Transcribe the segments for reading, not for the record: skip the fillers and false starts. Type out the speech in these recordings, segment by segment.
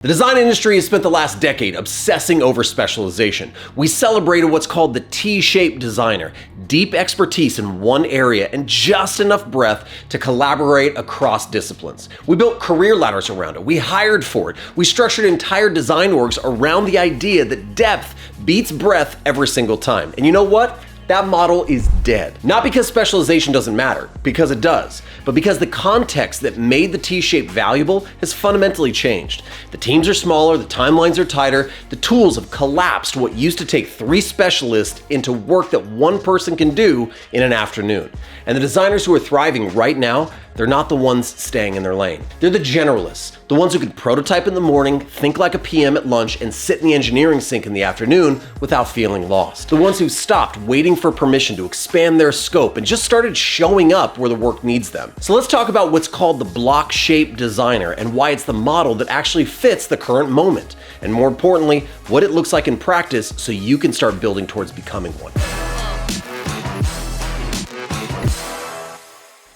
The design industry has spent the last decade obsessing over specialization. We celebrated what's called the T-shaped designer, deep expertise in one area and just enough breadth to collaborate across disciplines. We built career ladders around it. We hired for it. We structured entire design orgs around the idea that depth beats breadth every single time. And you know what? That model is dead. Not because specialization doesn't matter, because it does, but because the context that made the T-shape valuable has fundamentally changed. The teams are smaller, the timelines are tighter, the tools have collapsed what used to take 3 specialists into work that one person can do in an afternoon. And the designers who are thriving right now, they're not the ones staying in their lane. They're the generalists, the ones who can prototype in the morning, think like a PM at lunch, and sit in the engineering sink in the afternoon without feeling lost. The ones who stopped waiting for permission to expand their scope and just started showing up where the work needs them. So let's talk about what's called the block-shaped designer and why it's the model that actually fits the current moment. And more importantly, what it looks like in practice so you can start building towards becoming one.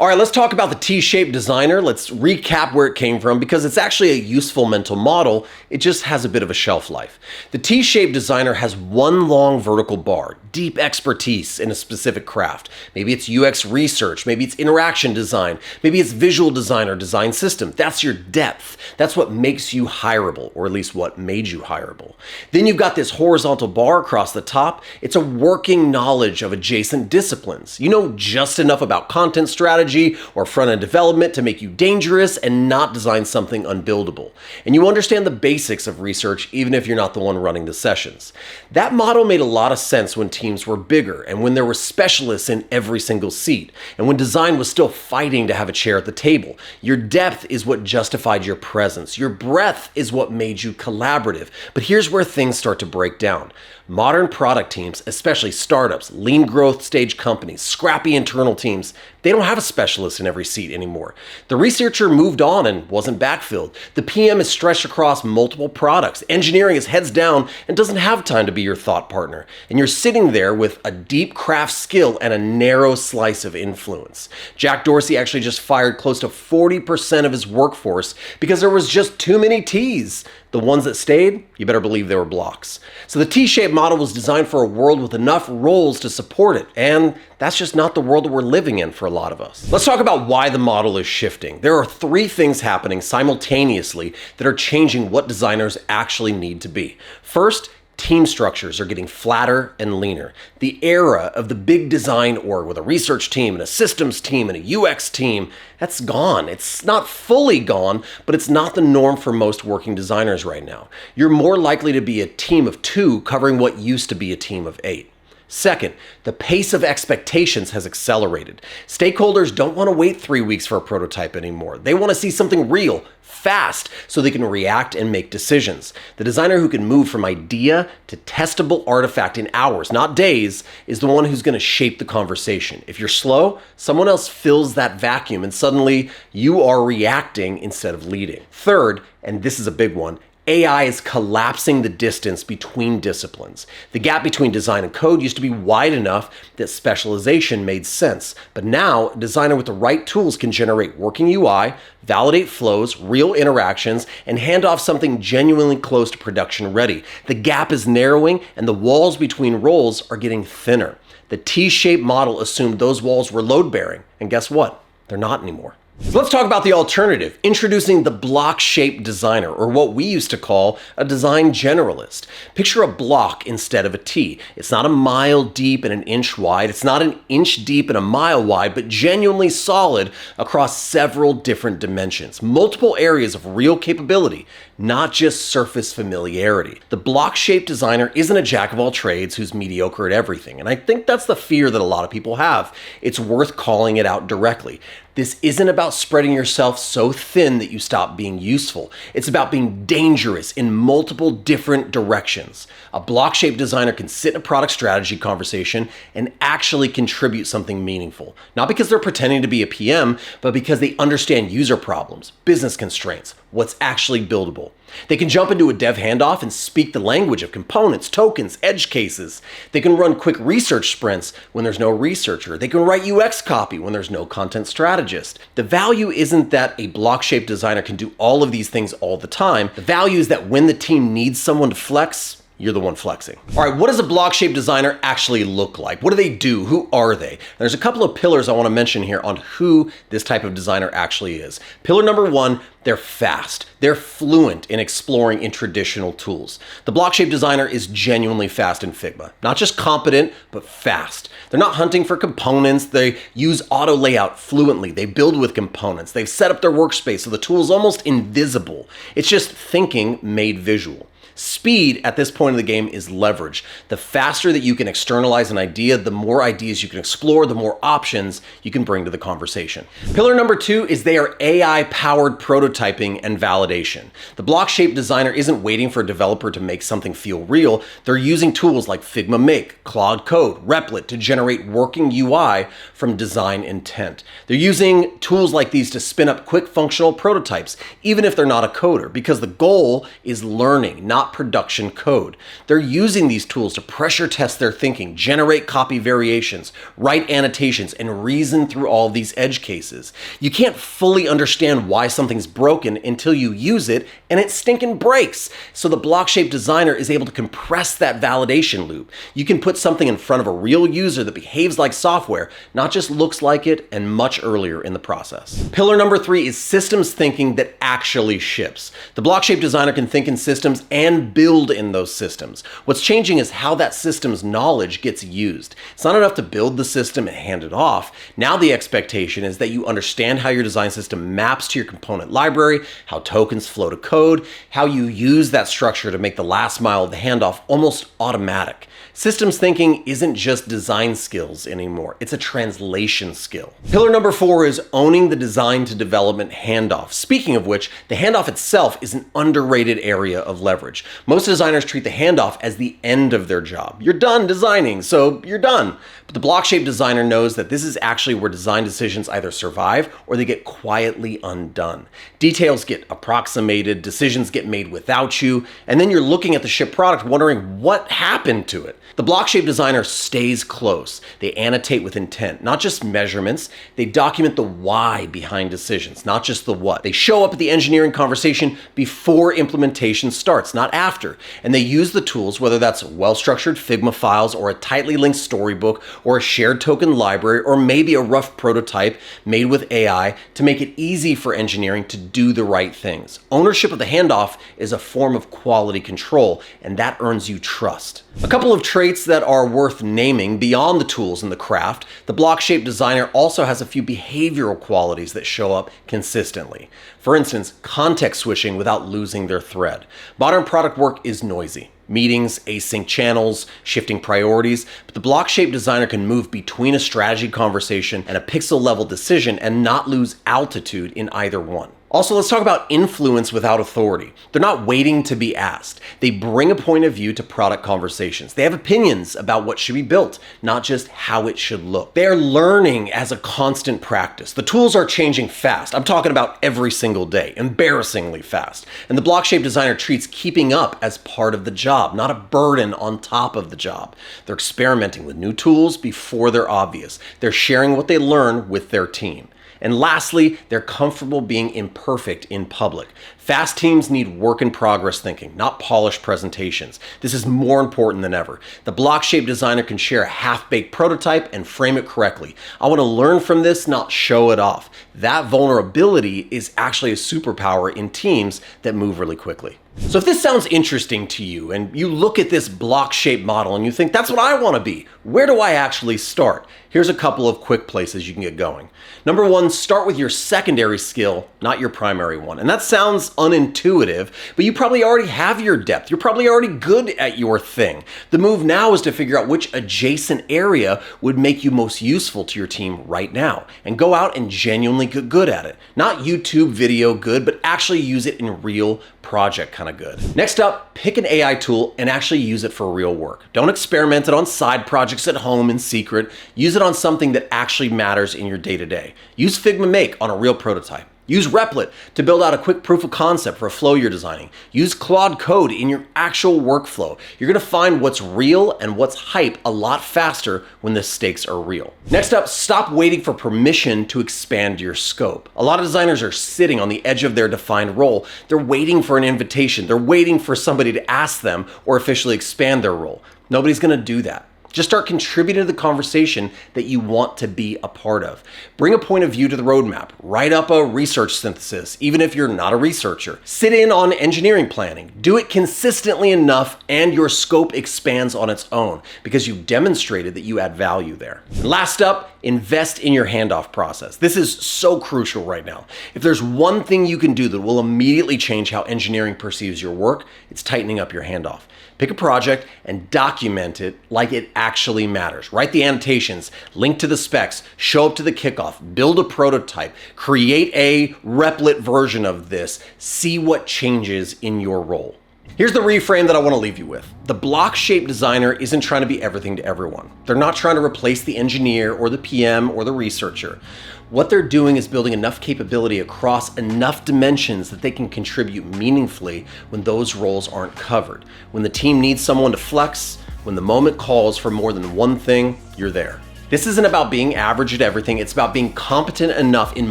All right, let's talk about the T-shaped designer. Let's recap where it came from because it's actually a useful mental model. It just has a bit of a shelf life. The T-shaped designer has one long vertical bar, deep expertise in a specific craft. Maybe it's UX research, maybe it's interaction design, maybe it's visual design or design system. That's your depth. That's what makes you hireable, or at least what made you hireable. Then you've got this horizontal bar across the top. It's a working knowledge of adjacent disciplines. You know just enough about content strategy or front-end development to make you dangerous and not design something unbuildable. And you understand the basics of research even if you're not the one running the sessions. That model made a lot of sense when teams were bigger and when there were specialists in every single seat and when design was still fighting to have a chair at the table. Your depth is what justified your presence. Your breadth is what made you collaborative. But here's where things start to break down. Modern product teams, especially startups, lean growth stage companies, scrappy internal teams, they don't have a specialist in every seat anymore. The researcher moved on and wasn't backfilled. The PM is stretched across multiple products. Engineering is heads down and doesn't have time to be your thought partner. And you're sitting there with a deep craft skill and a narrow slice of influence. Jack Dorsey actually just fired close to 40% of his workforce because there was just too many T's. The ones that stayed, you better believe they were blocks. So the T-shaped model was designed for a world with enough roles to support it, and that's just not the world that we're living in for a lot of us. Let's talk about why the model is shifting. There are 3 things happening simultaneously that are changing what designers actually need to be. First, team structures are getting flatter and leaner. The era of the big design org with a research team and a systems team and a UX team, that's gone. It's not fully gone, but it's not the norm for most working designers right now. You're more likely to be a team of 2 covering what used to be a team of 8. Second, the pace of expectations has accelerated. Stakeholders don't want to wait 3 weeks for a prototype anymore. They want to see something real, fast, so they can react and make decisions. The designer who can move from idea to testable artifact in hours, not days, is the one who's going to shape the conversation. If you're slow, someone else fills that vacuum and suddenly you are reacting instead of leading. Third, and this is a big one, AI is collapsing the distance between disciplines. The gap between design and code used to be wide enough that specialization made sense. But now, a designer with the right tools can generate working UI, validate flows, real interactions, and hand off something genuinely close to production ready. The gap is narrowing and the walls between roles are getting thinner. The T-shaped model assumed those walls were load-bearing, and guess what? They're not anymore. So let's talk about the alternative, introducing the block-shaped designer, or what we used to call a design generalist. Picture a block instead of a T. It's not a mile deep and an inch wide. It's not an inch deep and a mile wide, but genuinely solid across several different dimensions. Multiple areas of real capability, not just surface familiarity. The block-shaped designer isn't a jack of all trades who's mediocre at everything, and I think that's the fear that a lot of people have. It's worth calling it out directly. This isn't about spreading yourself so thin that you stop being useful. It's about being dangerous in multiple different directions. A block-shaped designer can sit in a product strategy conversation and actually contribute something meaningful. Not because they're pretending to be a PM, but because they understand user problems, business constraints, what's actually buildable. They can jump into a dev handoff and speak the language of components, tokens, edge cases. They can run quick research sprints when there's no researcher. They can write UX copy when there's no content strategy. strategist. The value isn't that a block-shaped designer can do all of these things all the time. The value is that when the team needs someone to flex, you're the one flexing. All right, what does a block-shaped designer actually look like? What do they do? Who are they? There's a couple of pillars I want to mention here on who this type of designer actually is. Pillar number one, they're fast. They're fluent in exploring in traditional tools. The block-shaped designer is genuinely fast in Figma. Not just competent, but fast. They're not hunting for components. They use auto layout fluently. They build with components. They've set up their workspace so the tool is almost invisible. It's just thinking made visual. Speed at this point of the game is leverage. The faster that you can externalize an idea, the more ideas you can explore, the more options you can bring to the conversation. Pillar number two is they are AI-powered prototyping and validation. The block-shaped designer isn't waiting for a developer to make something feel real. They're using tools like Figma Make, Claude Code, Replit to generate working UI from design intent. They're using tools like these to spin up quick functional prototypes, even if they're not a coder, because the goal is learning, not production code. They're using these tools to pressure test their thinking, generate copy variations, write annotations, and reason through all of these edge cases. You can't fully understand why something's broken until you use it and it stinking breaks. So the block-shaped designer is able to compress that validation loop. You can put something in front of a real user that behaves like software, not just looks like it, and much earlier in the process. Pillar number three is systems thinking that actually ships. The block-shaped designer can think in systems and build in those systems. What's changing is how that system's knowledge gets used. It's not enough to build the system and hand it off. Now the expectation is that you understand how your design system maps to your component library, how tokens flow to code, how you use that structure to make the last mile of the handoff almost automatic. Systems thinking isn't just design skills anymore, it's a translation skill. Pillar number four is owning the design to development handoff. Speaking of which, the handoff itself is an underrated area of leverage. Most designers treat the handoff as the end of their job. You're done designing, so you're done. But the block-shaped designer knows that this is actually where design decisions either survive or they get quietly undone. Details get approximated, decisions get made without you, and then you're looking at the shipped product wondering what happened to it. The block-shaped designer stays close. They annotate with intent, not just measurements. They document the why behind decisions, not just the what. They show up at the engineering conversation before implementation starts, not after. And they use the tools, whether that's well-structured Figma files or a tightly linked storybook or a shared token library or maybe a rough prototype made with AI to make it easy for engineering to do the right things. Ownership of the handoff is a form of quality control, and that earns you trust. A couple of traits that are worth naming beyond the tools and the craft, the block-shaped designer also has a few behavioral qualities that show up consistently. For instance, context switching without losing their thread. Modern product work is noisy. Meetings, async channels, shifting priorities, but the block-shaped designer can move between a strategy conversation and a pixel-level decision and not lose altitude in either one. Also, let's talk about influence without authority. They're not waiting to be asked. They bring a point of view to product conversations. They have opinions about what should be built, not just how it should look. They are learning as a constant practice. The tools are changing fast. I'm talking about every single day, embarrassingly fast. And the block-shaped designer treats keeping up as part of the job, not a burden on top of the job. They're experimenting with new tools before they're obvious. They're sharing what they learn with their team. And lastly, they're comfortable being imperfect in public. Fast teams need work in progress thinking, not polished presentations. This is more important than ever. The block-shaped designer can share a half-baked prototype and frame it correctly. I want to learn from this, not show it off. That vulnerability is actually a superpower in teams that move really quickly. So if this sounds interesting to you and you look at this block-shaped model and you think, that's what I want to be, where do I actually start? Here's a couple of quick places you can get going. Number one, start with your secondary skill, not your primary one. And that sounds unintuitive, but you probably already have your depth. You're probably already good at your thing. The move now is to figure out which adjacent area would make you most useful to your team right now and go out and genuinely get good at it. Not YouTube video good, but actually use it in real project kind of good. Next up, pick an AI tool and actually use it for real work. Don't experiment it on side projects at home in secret. Use it on something that actually matters in your day-to-day. Use Figma Make on a real prototype. Use Replit to build out a quick proof of concept for a flow you're designing. Use Claude Code in your actual workflow. You're gonna find what's real and what's hype a lot faster when the stakes are real. Next up, stop waiting for permission to expand your scope. A lot of designers are sitting on the edge of their defined role. They're waiting for an invitation. They're waiting for somebody to ask them or officially expand their role. Nobody's gonna do that. Just start contributing to the conversation that you want to be a part of. Bring a point of view to the roadmap. Write up a research synthesis, even if you're not a researcher. Sit in on engineering planning. Do it consistently enough and your scope expands on its own because you've demonstrated that you add value there. And last up, invest in your handoff process. This is so crucial right now. If there's one thing you can do that will immediately change how engineering perceives your work, it's tightening up your handoff. Pick a project and document it like it actually matters. Write the annotations, link to the specs, show up to the kickoff, build a prototype, create a Replit version of this, see what changes in your role. Here's the reframe that I want to leave you with. The block-shaped designer isn't trying to be everything to everyone. They're not trying to replace the engineer or the PM or the researcher. What they're doing is building enough capability across enough dimensions that they can contribute meaningfully when those roles aren't covered. When the team needs someone to flex, when the moment calls for more than one thing, you're there. This isn't about being average at everything, it's about being competent enough in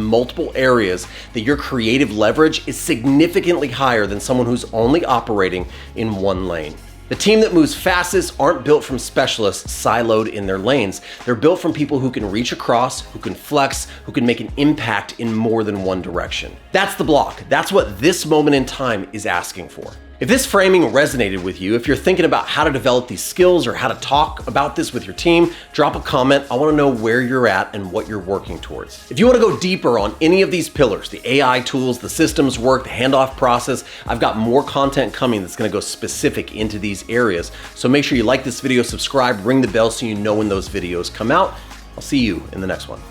multiple areas that your creative leverage is significantly higher than someone who's only operating in one lane. The team that moves fastest aren't built from specialists siloed in their lanes. They're built from people who can reach across, who can flex, who can make an impact in more than one direction. That's the block. That's what this moment in time is asking for. If this framing resonated with you, if you're thinking about how to develop these skills or how to talk about this with your team, drop a comment. I want to know where you're at and what you're working towards. If you want to go deeper on any of these pillars, the AI tools, the systems work, the handoff process, I've got more content coming that's going to go specific into these areas. So make sure you like this video, subscribe, ring the bell so you know when those videos come out. I'll see you in the next one.